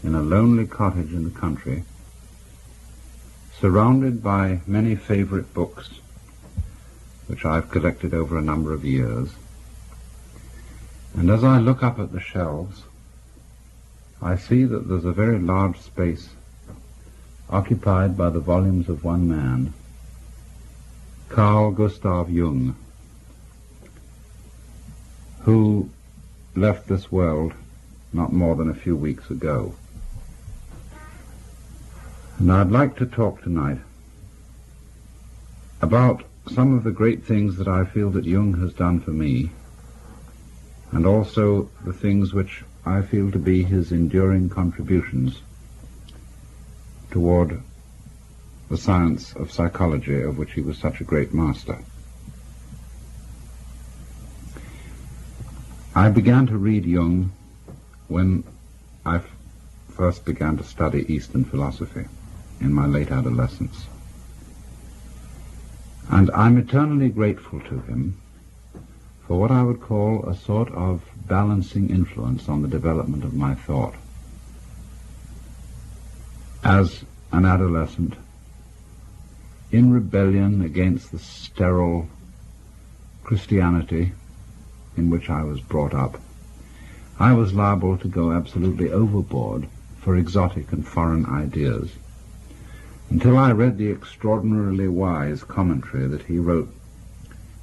in a lonely cottage in the country, surrounded by many favorite books which I've collected over a number of years. And as I look up at the shelves, I see that there's a very large space occupied by the volumes of one man, Carl Gustav Jung, who left this world not more than a few weeks ago. And I'd like to talk tonight about some of the great things that I feel that Jung has done for me, and also the things which I feel to be his enduring contributions toward the science of psychology, of which he was such a great master. I began to read Jung when I first began to study Eastern philosophy in my late adolescence. And I'm eternally grateful to him for what I would call a sort of balancing influence on the development of my thought. As an adolescent, in rebellion against the sterile Christianity in which I was brought up, I was liable to go absolutely overboard for exotic and foreign ideas, until I read the extraordinarily wise commentary that he wrote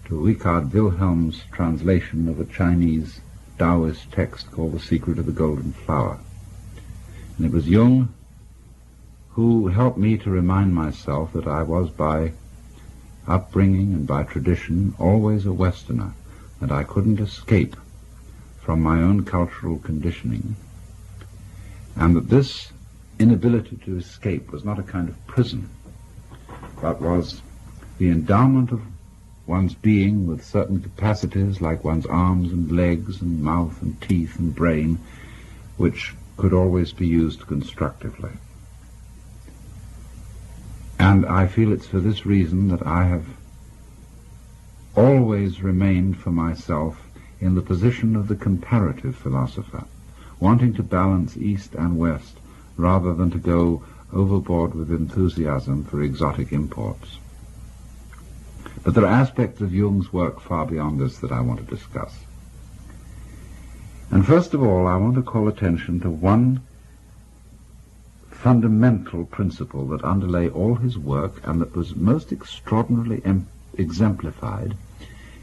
to Richard Wilhelm's translation of a Chinese Taoist text called The Secret of the Golden Flower. And it was Jung who helped me to remind myself that I was, by upbringing and by tradition, always a Westerner, that I couldn't escape from my own cultural conditioning, and that this inability to escape was not a kind of prison, but was the endowment of one's being with certain capacities, like one's arms and legs and mouth and teeth and brain, which could always be used constructively. And I feel it's for this reason that I have always remained for myself in the position of the comparative philosopher, wanting to balance East and West rather than to go overboard with enthusiasm for exotic imports. But there are aspects of Jung's work far beyond this that I want to discuss. And first of all, I want to call attention to one fundamental principle that underlay all his work and that was most extraordinarily exemplified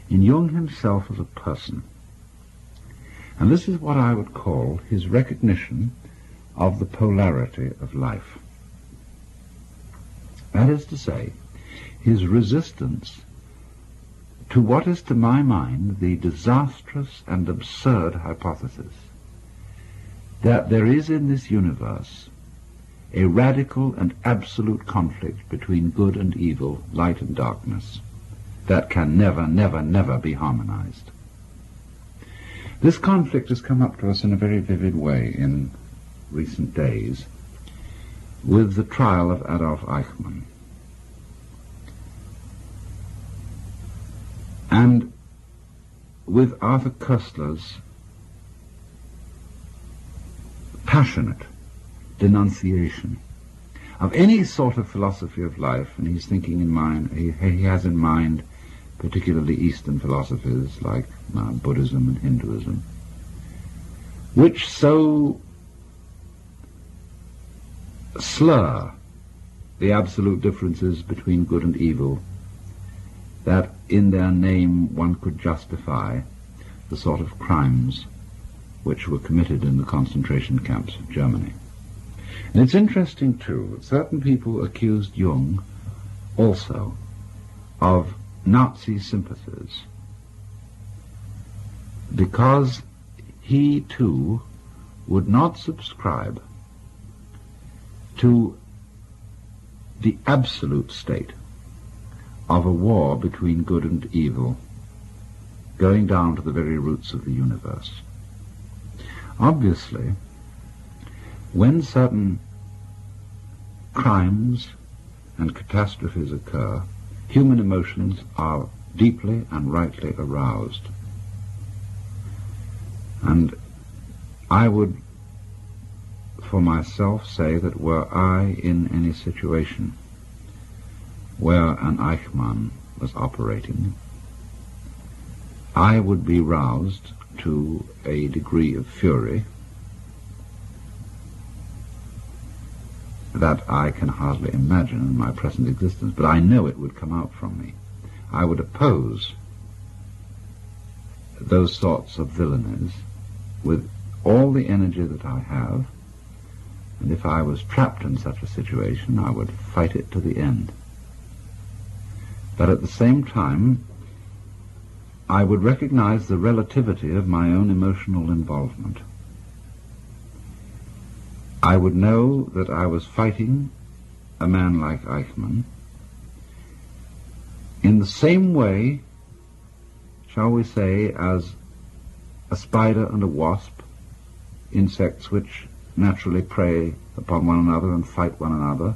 in Jung himself as a person. And this is what I would call his recognition of the polarity of life. That is to say, his resistance to what is, to my mind, the disastrous and absurd hypothesis that there is in this universe a radical and absolute conflict between good and evil, light and darkness, that can never, never, never be harmonized. This conflict has come up to us in a very vivid way in recent days with the trial of Adolf Eichmann. And with Arthur Koestler's passionate denunciation of any sort of philosophy of life, and he's thinking in mind, he has in mind particularly Eastern philosophies like Buddhism and Hinduism, which so slur the absolute differences between good and evil that in their name one could justify the sort of crimes which were committed in the concentration camps of Germany. And it's interesting, too, that certain people accused Jung also of Nazi sympathies because he, too, would not subscribe to the absolute state of a war between good and evil, going down to the very roots of the universe. Obviously, when certain crimes and catastrophes occur, human emotions are deeply and rightly aroused. And I would for myself say that were I in any situation where an Eichmann was operating, I would be roused to a degree of fury that I can hardly imagine in my present existence, but I know it would come out from me. I would oppose those sorts of villainies with all the energy that I have, and if I was trapped in such a situation, I would fight it to the end. But at the same time, I would recognize the relativity of my own emotional involvement. I would know that I was fighting a man like Eichmann in the same way, shall we say, as a spider and a wasp, insects which naturally prey upon one another and fight one another,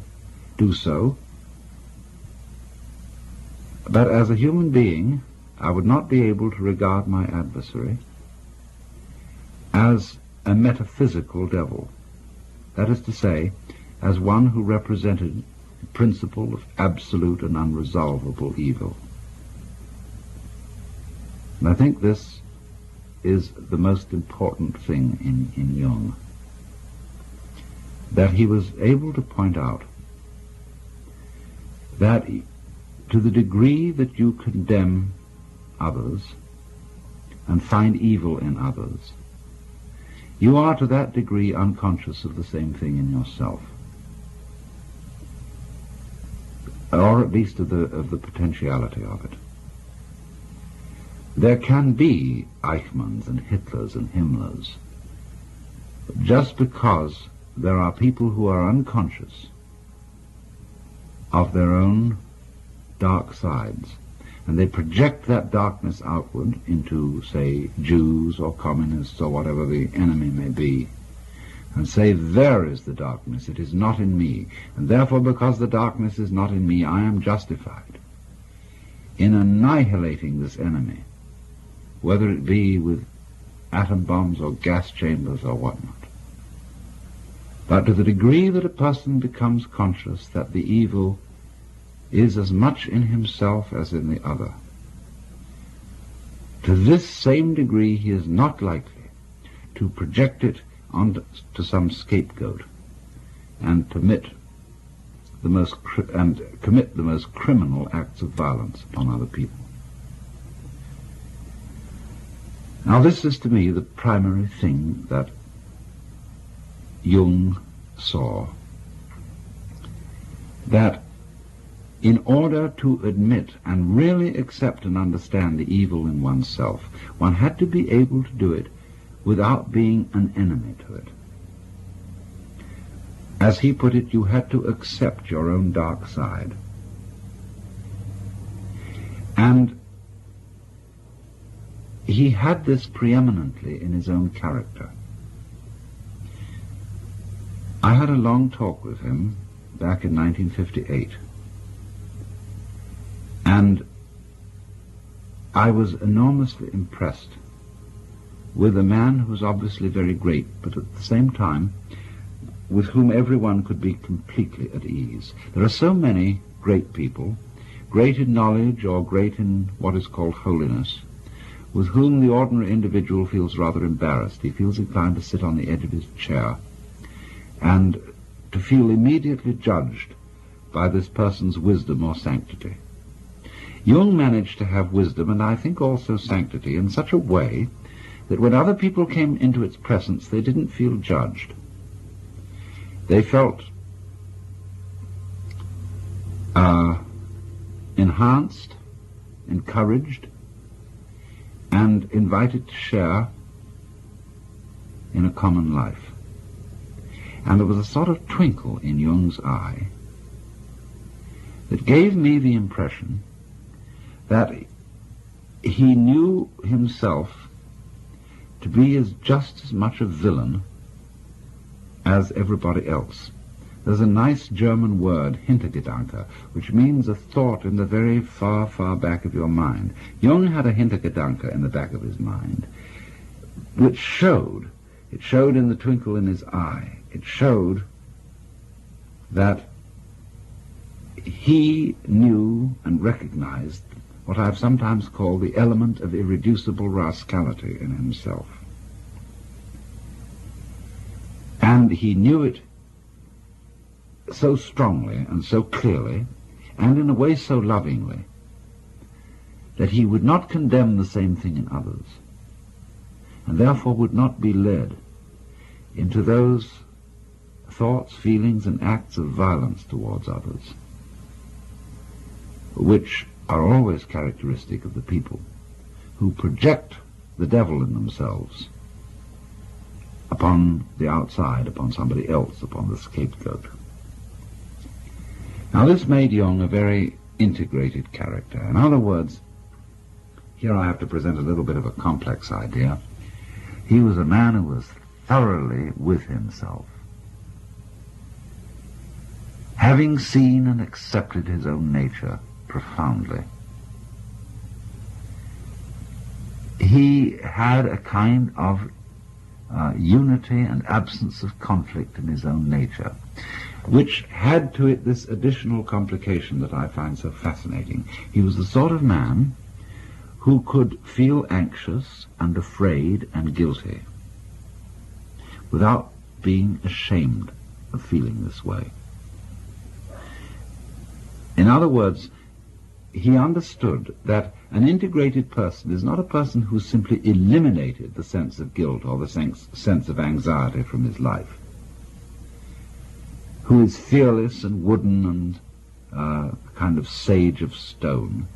do so. But as a human being, I would not be able to regard my adversary as a metaphysical devil. That is to say, as one who represented the principle of absolute and unresolvable evil. And I think this is the most important thing in Jung, that he was able to point out that to the degree that you condemn others and find evil in others, you are to that degree unconscious of the same thing in yourself, or at least of the potentiality of it. There can be Eichmanns and Hitlers and Himmlers just because there are people who are unconscious of their own dark sides, and they project that darkness outward into, say, Jews or communists or whatever the enemy may be, and say, there is the darkness, it is not in me, and therefore because the darkness is not in me, I am justified in annihilating this enemy, whether it be with atom bombs or gas chambers or whatnot. But to the degree that a person becomes conscious that the evil is as much in himself as in the other, to this same degree he is not likely to project it onto some scapegoat and commit the most criminal acts of violence upon other people. Now this is to me the primary thing that Jung saw, that in order to admit and really accept and understand the evil in oneself, one had to be able to do it without being an enemy to it. As he put it, you had to accept your own dark side. And he had this preeminently in his own character. I had a long talk with him back in 1958, and I was enormously impressed with a man who was obviously very great, but at the same time with whom everyone could be completely at ease. There are so many great people, great in knowledge or great in what is called holiness, with whom the ordinary individual feels rather embarrassed. He feels inclined to sit on the edge of his chair and to feel immediately judged by this person's wisdom or sanctity. Jung managed to have wisdom, and I think also sanctity, in such a way that when other people came into its presence, they didn't feel judged. They felt enhanced, encouraged, and invited to share in a common life. And there was a sort of twinkle in Jung's eye that gave me the impression that he knew himself to be just as much a villain as everybody else. There's a nice German word, Hintergedanke, which means a thought in the very far, far back of your mind. Jung had a Hintergedanke in the back of his mind, which showed in the twinkle in his eye. it showed that he knew and recognized what I've sometimes called the element of irreducible rascality in himself. And he knew it so strongly and so clearly, and in a way so lovingly, that he would not condemn the same thing in others, and therefore would not be led into those thoughts, feelings, and acts of violence towards others, which are always characteristic of the people who project the devil in themselves upon the outside, upon somebody else, upon the scapegoat. Now this made Jung a very integrated character. In other words, here I have to present a little bit of a complex idea. He was a man who was thoroughly with himself, having seen and accepted his own nature profoundly. He had a kind of unity and absence of conflict in his own nature, which had to it this additional complication that I find so fascinating. He was the sort of man who could feel anxious and afraid and guilty without being ashamed of feeling this way. In other words, he understood that an integrated person is not a person who simply eliminated the sense of guilt or the sense of anxiety from his life, who is fearless and wooden and kind of sage of stone.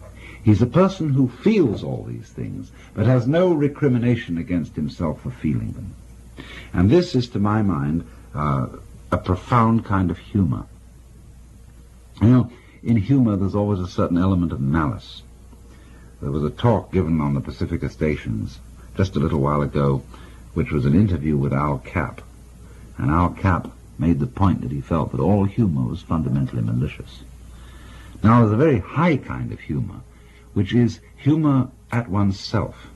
He's a person who feels all these things, but has no recrimination against himself for feeling them. And this is, to my mind, a profound kind of humor. You know, in humor there's always a certain element of malice. There was a talk given on the Pacifica stations just a little while ago, which was an interview with Al Capp. And Al Capp made the point that he felt that all humor was fundamentally malicious. Now, there's a very high kind of humor, which is humor at oneself.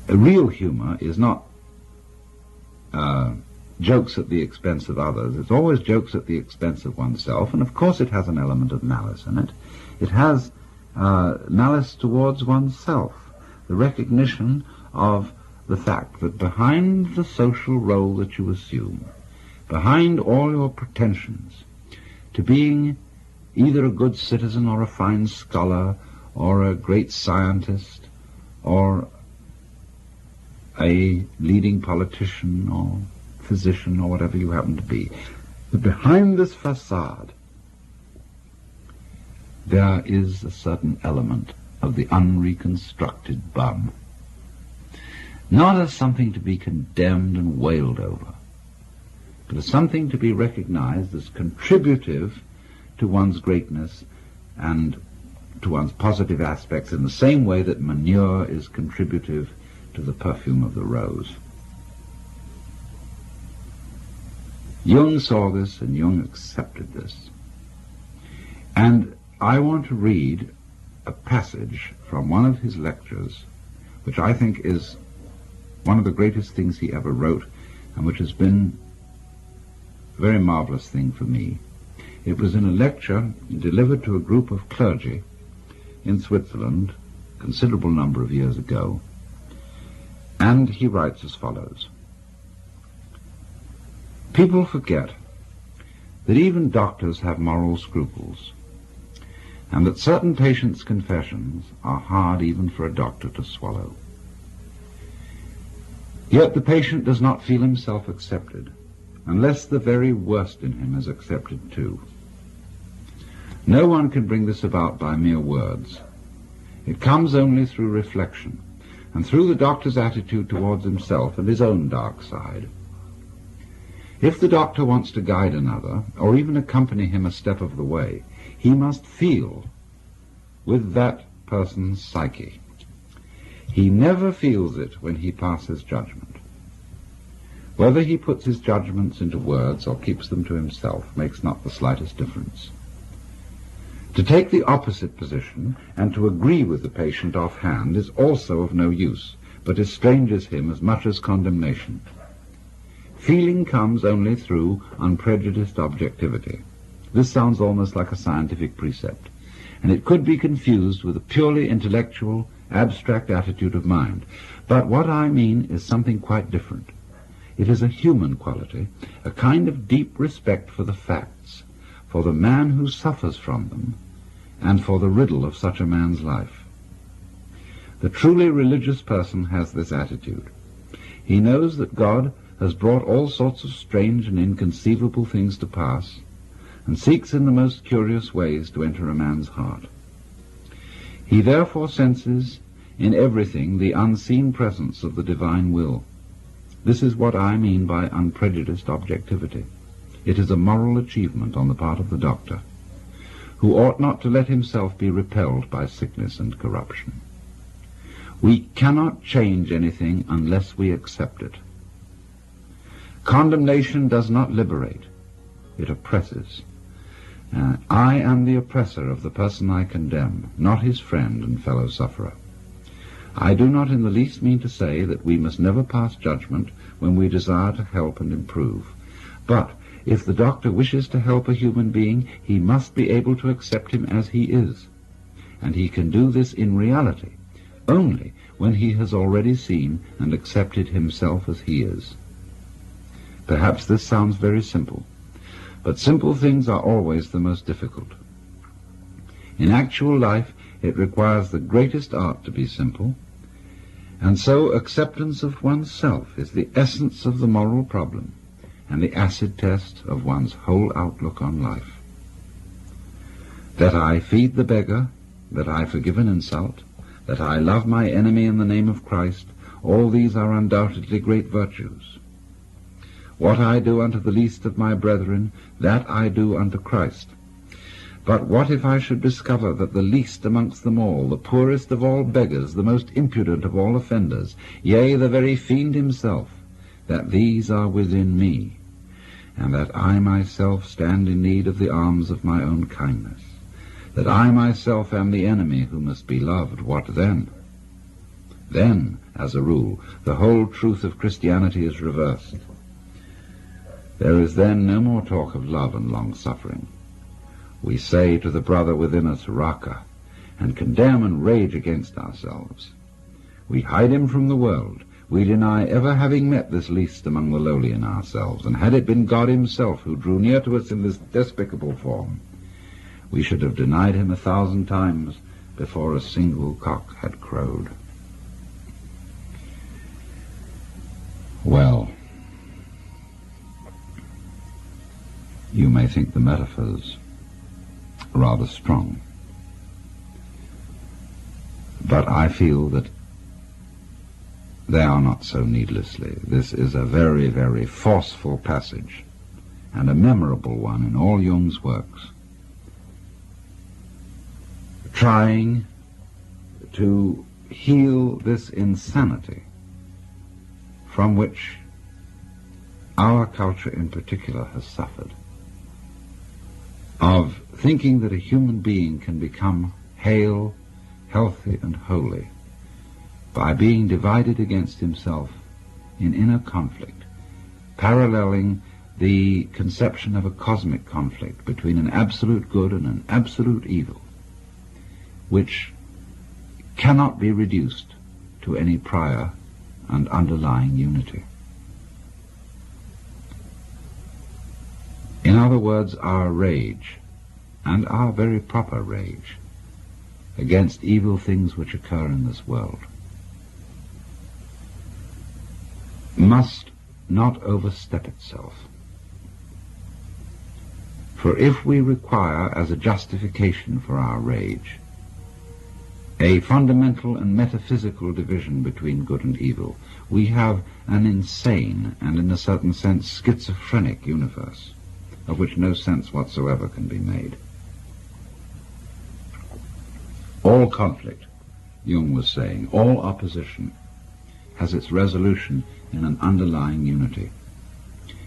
A real humor is not jokes at the expense of others. It's always jokes at the expense of oneself, and of course it has an element of malice in it. It has malice towards oneself, the recognition of the fact that behind the social role that you assume, behind all your pretensions to being either a good citizen or a fine scholar or a great scientist or a leading politician or physician or whatever you happen to be, that behind this facade there is a certain element of the unreconstructed bum, not as something to be condemned and wailed over, but as something to be recognized as contributive to one's greatness and to one's positive aspects, in the same way that manure is contributive to the perfume of the rose. Jung saw this, and Jung accepted this. And I want to read a passage from one of his lectures, which I think is one of the greatest things he ever wrote, and which has been a very marvelous thing for me. It was in a lecture delivered to a group of clergy in Switzerland a considerable number of years ago, and he writes as follows: "People forget that even doctors have moral scruples, and that certain patients' confessions are hard even for a doctor to swallow. Yet the patient does not feel himself accepted, unless the very worst in him is accepted too. No one can bring this about by mere words. It comes only through reflection, and through the doctor's attitude towards himself and his own dark side. If the doctor wants to guide another, or even accompany him a step of the way, he must feel with that person's psyche. He never feels it when he passes judgment. Whether he puts his judgments into words or keeps them to himself makes not the slightest difference. To take the opposite position and to agree with the patient offhand is also of no use, but estranges him as much as condemnation. Feeling comes only through unprejudiced objectivity. This sounds almost like a scientific precept, and it could be confused with a purely intellectual, abstract attitude of mind. But what I mean is something quite different. It is a human quality, a kind of deep respect for the facts, for the man who suffers from them, and for the riddle of such a man's life. The truly religious person has this attitude. He knows that God has brought all sorts of strange and inconceivable things to pass, and seeks in the most curious ways to enter a man's heart. He therefore senses in everything the unseen presence of the divine will. This is what I mean by unprejudiced objectivity. It is a moral achievement on the part of the doctor, who ought not to let himself be repelled by sickness and corruption. We cannot change anything unless we accept it. Condemnation does not liberate, it oppresses. I am the oppressor of the person I condemn, not his friend and fellow sufferer. I do not in the least mean to say that we must never pass judgment when we desire to help and improve. But if the doctor wishes to help a human being, he must be able to accept him as he is. And he can do this in reality only when he has already seen and accepted himself as he is. Perhaps this sounds very simple, but simple things are always the most difficult. In actual life, it requires the greatest art to be simple, and so acceptance of oneself is the essence of the moral problem and the acid test of one's whole outlook on life. That I feed the beggar, that I forgive an insult, that I love my enemy in the name of Christ, all these are undoubtedly great virtues. What I do unto the least of my brethren, that I do unto Christ. But what if I should discover that the least amongst them all, the poorest of all beggars, the most impudent of all offenders, yea, the very fiend himself, that these are within me, and that I myself stand in need of the alms of my own kindness, that I myself am the enemy who must be loved, what then? Then, as a rule, the whole truth of Christianity is reversed. There is then no more talk of love and long-suffering. We say to the brother within us, Raka, and condemn and rage against ourselves. We hide him from the world. We deny ever having met this least among the lowly in ourselves, and had it been God himself who drew near to us in this despicable form, we should have denied him 1,000 times before a single cock had crowed. Well, you may think the metaphors rather strong, but I feel that they are not so needlessly. This is a very, very forceful passage, and a memorable one in all Jung's works, trying to heal this insanity from which our culture in particular has suffered, of thinking that a human being can become hale, healthy, and holy by being divided against himself in inner conflict, paralleling the conception of a cosmic conflict between an absolute good and an absolute evil, which cannot be reduced to any prior and underlying unity. In other words, our rage, and our very proper rage, against evil things which occur in this world, must not overstep itself. For if we require as a justification for our rage a fundamental and metaphysical division between good and evil, we have an insane and, in a certain sense, schizophrenic universe, of which no sense whatsoever can be made. All conflict, Jung was saying, all opposition, has its resolution in an underlying unity.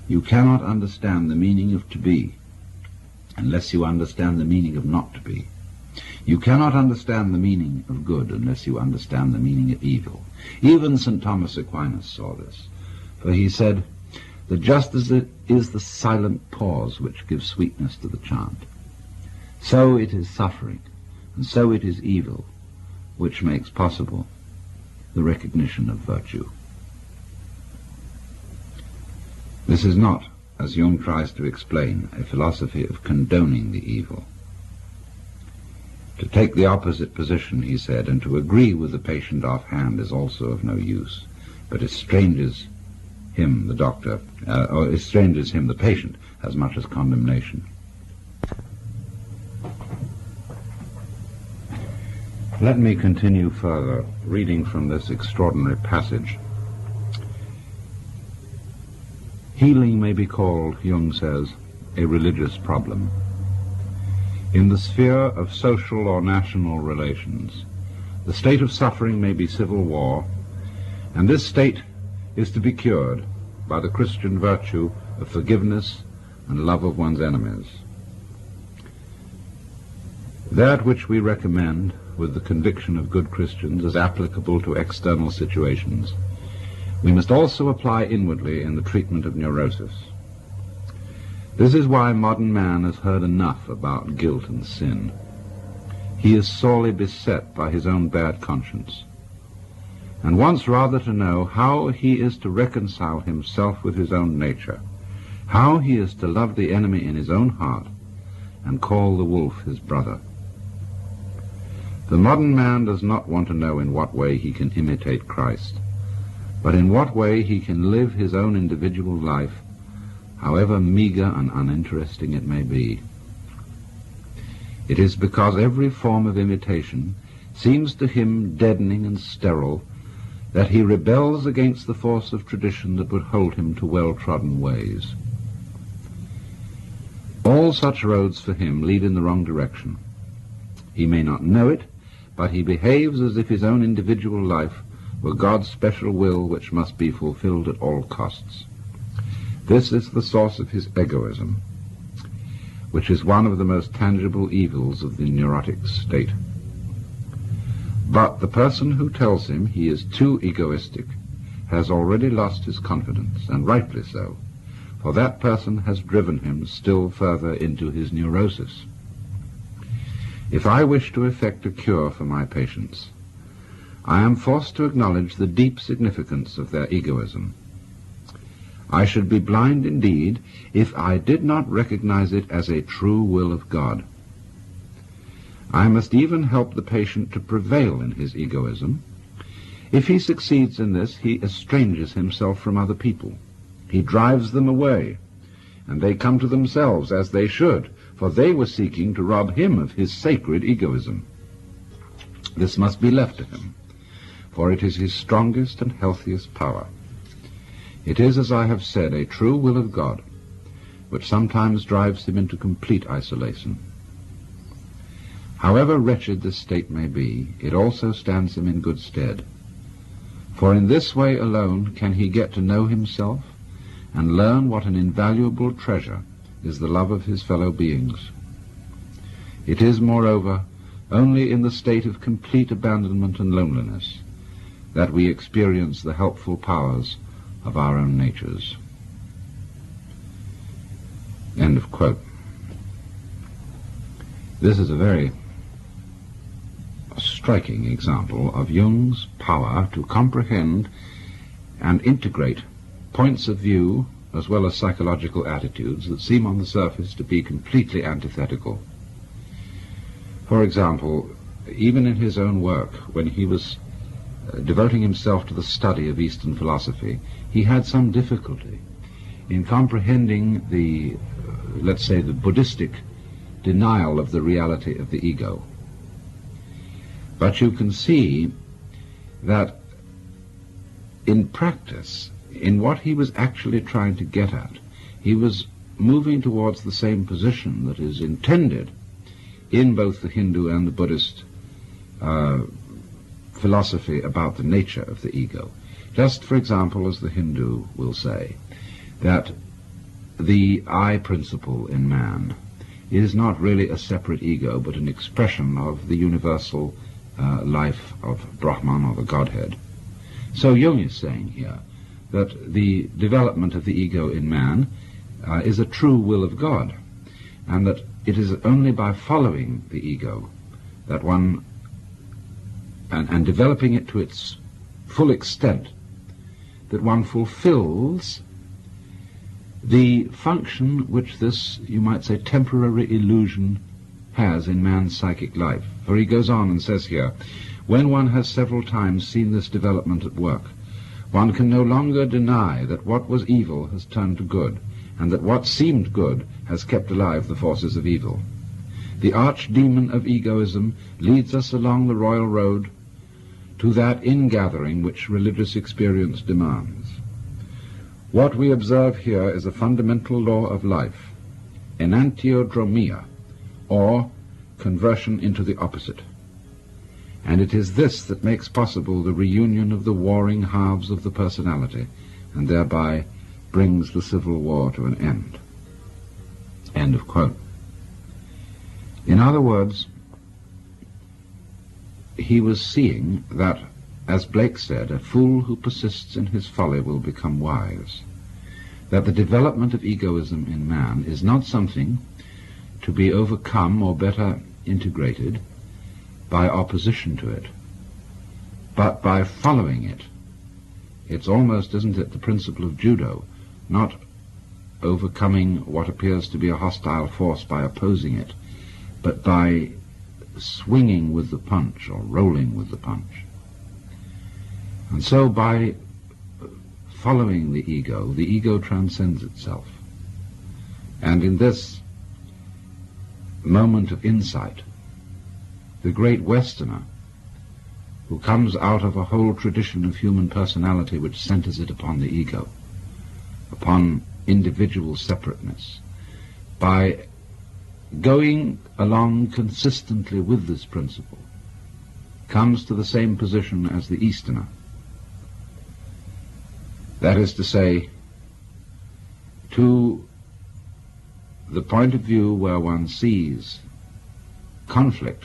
You cannot understand the meaning of to be unless you understand the meaning of not to be. You cannot understand the meaning of good unless you understand the meaning of evil. Even St. Thomas Aquinas saw this, for he said, that just as it is the silent pause which gives sweetness to the chant, so it is suffering, and so it is evil, which makes possible the recognition of virtue. This is not, as Jung tries to explain, a philosophy of condoning the evil. To take the opposite position, he said, and to agree with the patient offhand is also of no use, but estranges him, the doctor, or estranges him, the patient, as much as condemnation. Let me continue further, reading from this extraordinary passage. Healing may be called, Jung says, a religious problem. In the sphere of social or national relations, the state of suffering may be civil war, and this state is to be cured by the Christian virtue of forgiveness and love of one's enemies. That which we recommend with the conviction of good Christians as applicable to external situations, we must also apply inwardly in the treatment of neurosis. This is why modern man has heard enough about guilt and sin. He is sorely beset by his own bad conscience, and wants rather to know how he is to reconcile himself with his own nature, how he is to love the enemy in his own heart, and call the wolf his brother. The modern man does not want to know in what way he can imitate Christ, but in what way he can live his own individual life, however meager and uninteresting it may be. It is because every form of imitation seems to him deadening and sterile that he rebels against the force of tradition that would hold him to well-trodden ways. All such roads for him lead in the wrong direction. He may not know it, but he behaves as if his own individual life were God's special will which must be fulfilled at all costs. This is the source of his egoism, which is one of the most tangible evils of the neurotic state. But the person who tells him he is too egoistic has already lost his confidence, and rightly so, for that person has driven him still further into his neurosis. If I wish to effect a cure for my patients, I am forced to acknowledge the deep significance of their egoism. I should be blind indeed if I did not recognize it as a true will of God. I must even help the patient to prevail in his egoism. If he succeeds in this, he estranges himself from other people. He drives them away, and they come to themselves as they should, for they were seeking to rob him of his sacred egoism. This must be left to him, for it is his strongest and healthiest power. It is, as I have said, a true will of God, which sometimes drives him into complete isolation. However wretched this state may be, it also stands him in good stead, for in this way alone can he get to know himself and learn what an invaluable treasure is the love of his fellow beings. It is, moreover, only in the state of complete abandonment and loneliness that we experience the helpful powers of our own natures. End of quote. This is a very striking example of Jung's power to comprehend and integrate points of view as well as psychological attitudes that seem on the surface to be completely antithetical. For example, even in his own work, when he was devoting himself to the study of Eastern philosophy, he had some difficulty in comprehending the, let's say, the Buddhistic denial of the reality of the ego. But you can see that in practice, in what he was actually trying to get at, he was moving towards the same position that is intended in both the Hindu and the Buddhist philosophy about the nature of the ego. Just, for example, as the Hindu will say, that the I principle in man is not really a separate ego, but an expression of the universal life of Brahman, or the Godhead. So Jung is saying here that the development of the ego in man is a true will of God, and that it is only by following the ego that one, and developing it to its full extent, that one fulfills the function which this, you might say, temporary illusion has in man's psychic life. For he goes on and says here, when one has several times seen this development at work, one can no longer deny that what was evil has turned to good, and that what seemed good has kept alive the forces of evil. The archdemon of egoism leads us along the royal road to that ingathering which religious experience demands. What we observe here is a fundamental law of life, enantiodromia, or conversion into the opposite. And it is this that makes possible the reunion of the warring halves of the personality, and thereby brings the civil war to an end. End of quote. In other words, he was seeing that, as Blake said, a fool who persists in his folly will become wise, that the development of egoism in man is not something to be overcome or better integrated by opposition to it, but by following it. It's almost, isn't it, the principle of judo, not overcoming what appears to be a hostile force by opposing it, but by swinging with the punch or rolling with the punch. And so by following the ego transcends itself. And in this moment of insight, the great Westerner, who comes out of a whole tradition of human personality which centers it upon the ego, upon individual separateness, by going along consistently with this principle, comes to the same position as the Easterner. That is to say, to the point of view where one sees conflict,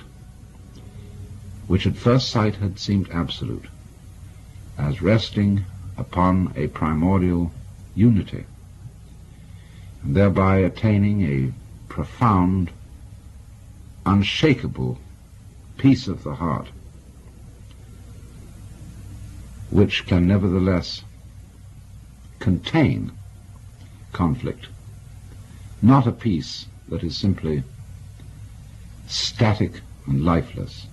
which at first sight had seemed absolute, as resting upon a primordial unity, and thereby attaining a profound, unshakable peace of the heart, which can nevertheless contain conflict, not a peace that is simply static and lifeless,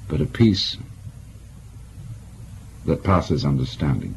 but a peace that passes understanding.